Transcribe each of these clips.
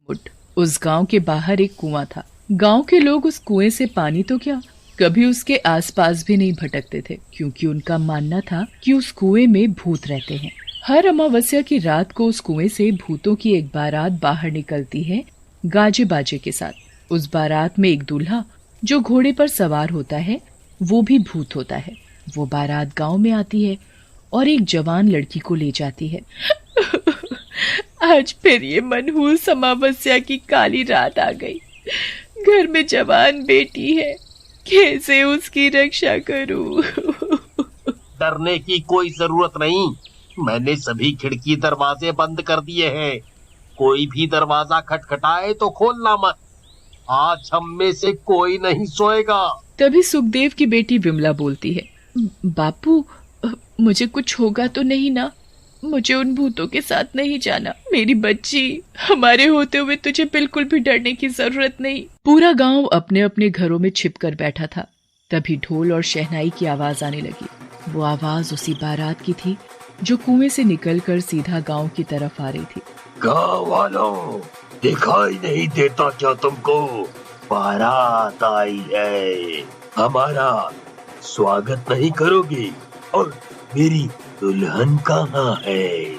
उस गांव के बाहर एक कुआं था। गांव के लोग उस कुएं से पानी तो क्या, कभी उसके आसपास भी नहीं भटकते थे, क्योंकि उनका मानना था कि उस कुएं में भूत रहते हैं। हर अमावस्या की रात को उस कुएं से भूतों की एक बारात बाहर निकलती है, गाजे बाजे के साथ। उस बारात में एक दूल्हा जो घोड़े पर सवार होता है, वो भी भूत होता है। वो बारात गांव में आती है और एक जवान लड़की को ले जाती है। आज फिर ये मनहूस अमावस्या की काली रात आ गई। घर में जवान बेटी है, कैसे उसकी रक्षा करूं? डरने की कोई जरूरत नहीं, मैंने सभी खिड़की दरवाजे बंद कर दिए हैं। कोई भी दरवाजा खटखटाए तो खोलना मत। आज हम में से कोई नहीं सोएगा। तभी सुखदेव की बेटी विमला बोलती है, बापू, मुझे कुछ होगा तो नहीं ना? मुझे उन भूतों के साथ नहीं जाना। मेरी बच्ची, हमारे होते हुए तुझे बिल्कुल भी डरने की जरूरत नहीं। पूरा गांव अपने अपने घरों में छिप कर बैठा था। तभी ढोल और शहनाई की आवाज आने लगी। वो आवाज उसी बारात की थी जो कुएं से निकलकर सीधा गांव की तरफ आ रही थी। गाँव वालों, दिखाई नहीं देता क्या तुमको? बारात आई है, हमारा स्वागत नहीं करोगे? और मेरी दुल्हन कहाँ है?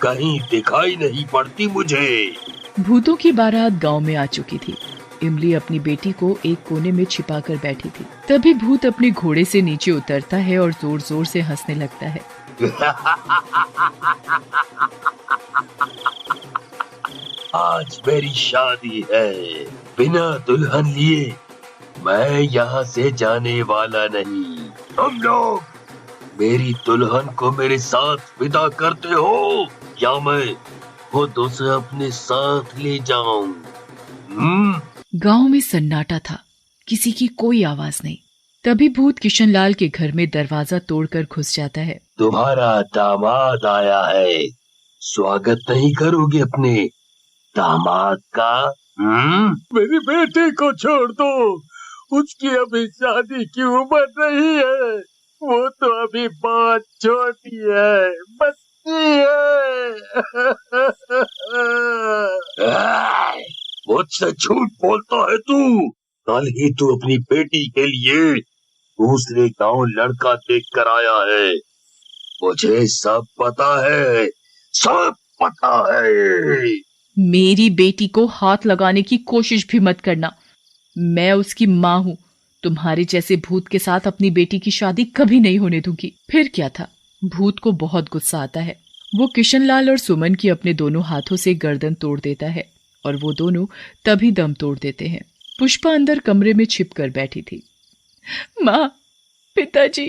कहीं दिखाई नहीं पड़ती मुझे। भूतों की बारात गांव में आ चुकी थी। इमली अपनी बेटी को एक कोने में छिपा कर बैठी थी। तभी भूत अपने घोड़े से नीचे उतरता है और जोर जोर से हंसने लगता है। आज मेरी शादी है, बिना दुल्हन लिए मैं यहाँ से जाने वाला नहीं। तुम लोग मेरी दुल्हन को मेरे साथ विदा करते हो या मैं खुद उसे अपने साथ ले जाऊं? गांव में सन्नाटा था, किसी की कोई आवाज नहीं। तभी भूत किशनलाल के घर में दरवाजा तोड़कर घुस जाता है। तुम्हारा दामाद आया है, स्वागत नहीं करोगे अपने दामाद का? मेरी बेटी को छोड़ दो, उसकी अभी शादी की उम्र नहीं है। वो तो अभी बहुत छोटी है, बच्ची है। मुझसे झूठ बोलता है तू। कल ही तू अपनी बेटी के लिए दूसरे गांव लड़का देख कर आया है। मुझे सब पता है, सब पता है। मेरी बेटी को हाथ लगाने की कोशिश भी मत करना। मैं उसकी माँ हूँ। तुम्हारे जैसे भूत के साथ अपनी बेटी की शादी कभी नहीं होने दूंगी। फिर क्या था, भूत को बहुत गुस्सा आता है। वो किशनलाल और सुमन की अपने दोनों हाथों से गर्दन तोड़ देता है और वो दोनों तभी दम तोड़ देते हैं। पुष्पा अंदर कमरे में छिप कर बैठी थी। माँ, पिताजी,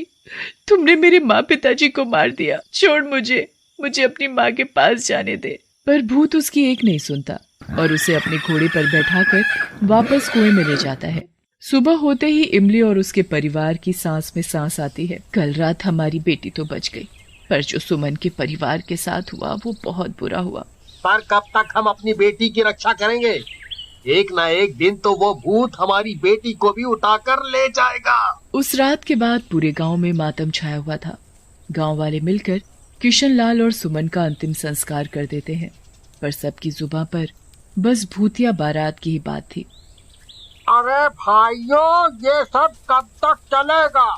तुमने मेरे माँ पिताजी को मार दिया। छोड़ मुझे अपनी माँ के पास जाने दे। पर भूत उसकी एक नहीं सुनता और उसे अपने घोड़े पर बैठाकर वापस कुएं में ले जाता है। सुबह होते ही इमली और उसके परिवार की सांस में सांस आती है। कल रात हमारी बेटी तो बच गई, पर जो सुमन के परिवार के साथ हुआ वो बहुत बुरा हुआ। पर कब तक हम अपनी बेटी की रक्षा करेंगे? एक ना एक दिन तो वो भूत हमारी बेटी को भी उठाकर ले जाएगा। उस रात के बाद पूरे गांव में मातम छाया हुआ था। गांव वाले मिलकर किशनलाल और सुमन का अंतिम संस्कार कर देते हैं, पर सबकी जुबान पर बस भूतिया बारात की ही बात थी। अरे भाइयों, ये सब कब तक चलेगा?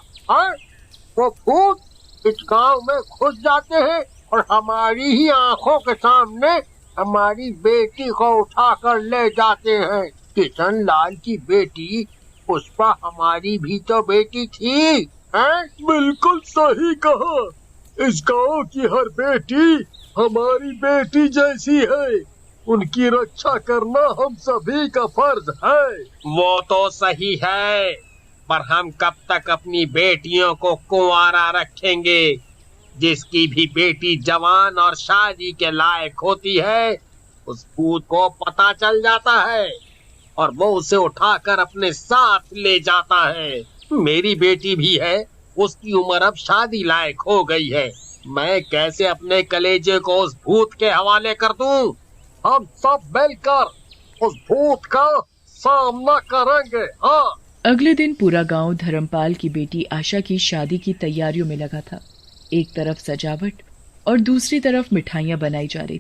वो भूत इस गांव में घुस जाते हैं और हमारी ही आंखों के सामने हमारी बेटी को उठाकर ले जाते हैं। किशनलाल की बेटी पुष्पा हमारी भी तो बेटी थी, हैं? बिल्कुल सही कहा। इस गांव की हर बेटी हमारी बेटी जैसी है। उनकी रक्षा करना हम सभी का फर्ज है। वो तो सही है, पर हम कब तक अपनी बेटियों को कुंवारा रखेंगे? जिसकी भी बेटी जवान और शादी के लायक होती है, उस भूत को पता चल जाता है और वो उसे उठाकर अपने साथ ले जाता है। मेरी बेटी भी है, उसकी उम्र अब शादी लायक हो गई है। मैं कैसे अपने कलेजे को उस भूत के हवाले कर दूं? हम सब मिलकर उस भूत का सामना करेंगे। हाँ। अगले दिन पूरा गांव धर्मपाल की बेटी आशा की शादी की तैयारियों में लगा था। एक तरफ सजावट और दूसरी तरफ मिठाइयां बनाई जा रही।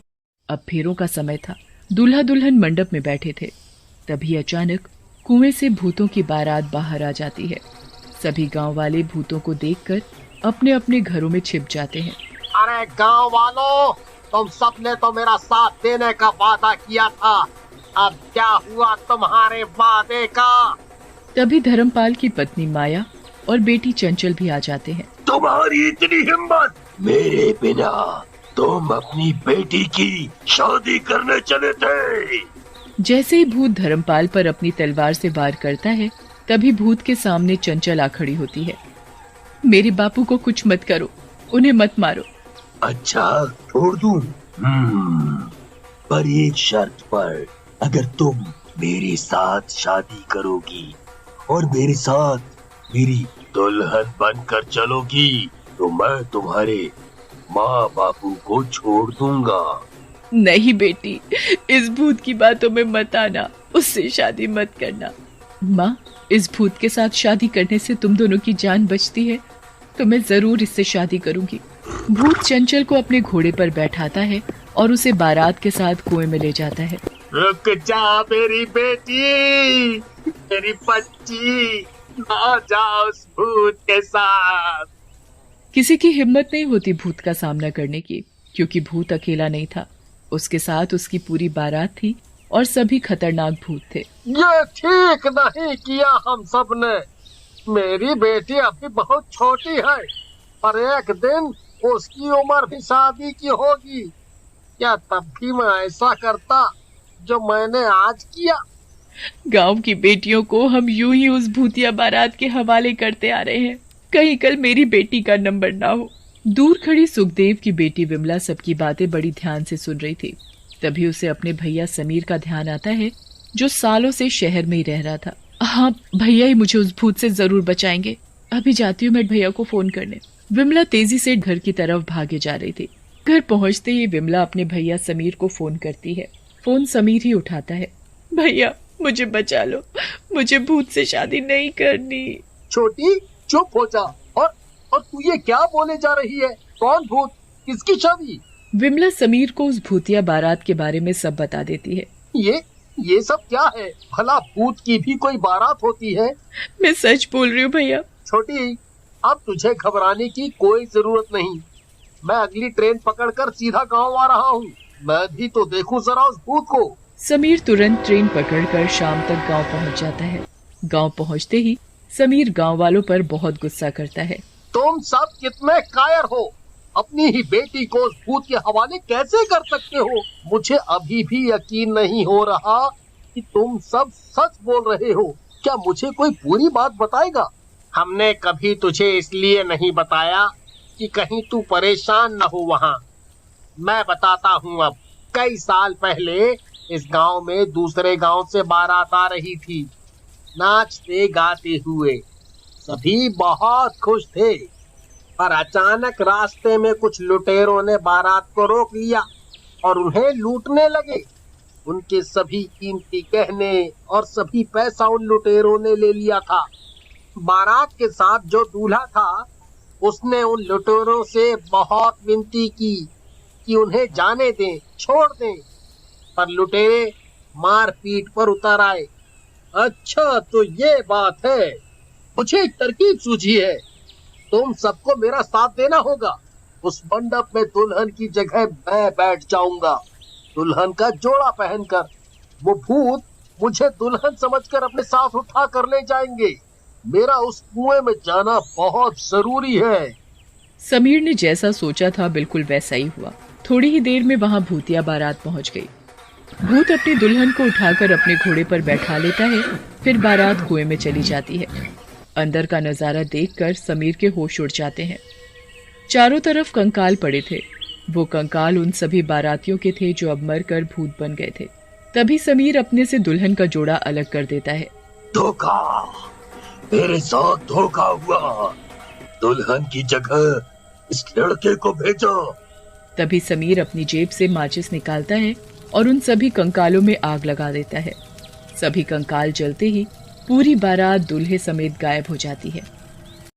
अब फेरों का समय था। दूल्हा दुल्हन मंडप में बैठे थे। तभी अचानक कुएं से भूतों की बारात बाहर आ जाती है। सभी गांव वाले भूतों को देखकर अपने अपने घरों में छिप जाते हैं। अरे गांव वालों, तुम सबने तो मेरा साथ देने का वादा किया था, अब क्या हुआ तुम्हारे वादे का? तभी धर्मपाल की पत्नी माया और बेटी चंचल भी आ जाते हैं। तुम्हारी इतनी हिम्मत, मेरे बिना तुम अपनी बेटी की शादी करने चले थे। जैसे ही भूत धर्मपाल पर अपनी तलवार से वार करता है, तभी भूत के सामने चंचल आ खड़ी होती है। मेरे बापू को कुछ मत करो, उन्हें मत मारो। अच्छा, छोड़ दूं? पर एक शर्त पर, अगर तुम मेरे साथ शादी करोगी और मेरे साथ मेरी दुल्हन बनकर चलोगी, तो मैं तुम्हारे माँ बापू को छोड़ दूंगा। नहीं बेटी, इस भूत की बातों में मत आना, उससे शादी मत करना। माँ, इस भूत के साथ शादी करने से तुम दोनों की जान बचती है, तो मैं जरूर इससे शादी करूंगी। भूत चंचल को अपने घोड़े पर बैठाता है और उसे बारात के साथ कुएं में ले जाता है। रुक जा मेरी बेटी, मेरी बच्ची, ना जा उस भूत के साथ। किसी की हिम्मत नहीं होती भूत का सामना करने की, क्योंकि भूत अकेला नहीं था, उसके साथ उसकी पूरी बारात थी और सभी खतरनाक भूत थे। ये ठीक नहीं किया हम सब ने। मेरी बेटी अभी बहुत छोटी है, पर एक दिन उसकी उम्र भी शादी की होगी। क्या तब भी मैं ऐसा करता जो मैंने आज किया? गांव की बेटियों को हम यूं ही उस भूतिया बारात के हवाले करते आ रहे हैं, कहीं कल मेरी बेटी का नंबर ना हो। दूर खड़ी सुखदेव की बेटी विमला सबकी बातें बड़ी ध्यान से सुन रही थी। तभी उसे अपने भैया समीर का ध्यान आता है, जो सालों से शहर में ही रह रहा था। हाँ, भैया ही मुझे उस भूत से जरूर बचाएंगे। अभी जाती हूँ मैं भैया को फोन करने। विमला तेजी से घर की तरफ भागे जा रही थी। घर पहुंचते ही विमला अपने भैया समीर को फोन करती है। फोन समीर ही उठाता है। भैया, मुझे बचा लो, मुझे भूत से शादी नहीं करनी। छोटी, चुप हो जा। और तू ये क्या बोले जा रही है? कौन भूत? किसकी शादी? विमला समीर को उस भूतिया बारात के बारे में सब बता देती है। ये सब क्या है? भला भूत की भी कोई बारात होती है? मैं सच बोल रही हूँ भैया। छोटी, अब तुझे घबराने की कोई जरूरत नहीं। मैं अगली ट्रेन पकड़कर सीधा गांव आ रहा हूँ। मैं भी तो देखूं जरा उस भूत को। समीर तुरंत ट्रेन पकड़कर शाम तक गांव पहुंच जाता है। गांव पहुंचते ही समीर गांव वालों पर बहुत गुस्सा करता है। तुम सब कितने कायर हो? अपनी ही बेटी को उस भूत के हवाले कैसे कर सकते हो? मुझे अभी भी यकीन नहीं हो रहा कि तुम सब सच बोल रहे हो। क्या मुझे कोई पूरी बात बताएगा? हमने कभी तुझे इसलिए नहीं बताया कि कहीं तू परेशान न हो वहाँ। मैं बताता हूँ अब। कई साल पहले इस गांव में दूसरे गांव से बारात आ रही थी, नाचते गाते हुए। सभी बहुत खुश थे, पर अचानक रास्ते में कुछ लुटेरों ने बारात को रोक लिया और उन्हें लूटने लगे। उनके सभी कीमती गहने और सभी पैसा उन लुटेरों ने ले लिया था। बारात के साथ जो दूल्हा था, उसने उन लुटेरों से बहुत विनती की कि उन्हें जाने दें, छोड़ दें, पर लुटेरे मार पीट पर उतर आए। अच्छा, तो ये बात है। मुझे एक तरकीब सूझी है। तुम सबको मेरा साथ देना होगा। उस मंडप में दुल्हन की जगह मैं बैठ जाऊंगा, दुल्हन का जोड़ा पहनकर। वो भूत मुझे दुल्हन समझकर अपने साथ उठा कर ले जाएंगे। मेरा उस कुएं में जाना बहुत जरूरी है। समीर ने जैसा सोचा था बिल्कुल वैसा ही हुआ। थोड़ी ही देर में वहाँ भूतिया बारात पहुँच गई। भूत अपनी दुल्हन को उठाकर अपने घोड़े पर बैठा लेता है, फिर बारात कुएं में चली जाती है। अंदर का नजारा देखकर समीर के होश उड़ जाते हैं। चारों तरफ कंकाल पड़े थे। वो कंकाल उन सभी बारातियों के थे जो अब मरकर भूत बन गए थे। तभी समीर अपने से दुल्हन का जोड़ा अलग कर देता है। धोखा, मेरे साथ धोखा हुआ। दुल्हन की जगह इस लड़के को भेजो। तभी समीर अपनी जेब से माचिस निकालता है और उन सभी कंकालों में आग लगा देता है। सभी कंकाल जलते ही पूरी बारात दूल्हे समेत गायब हो जाती है।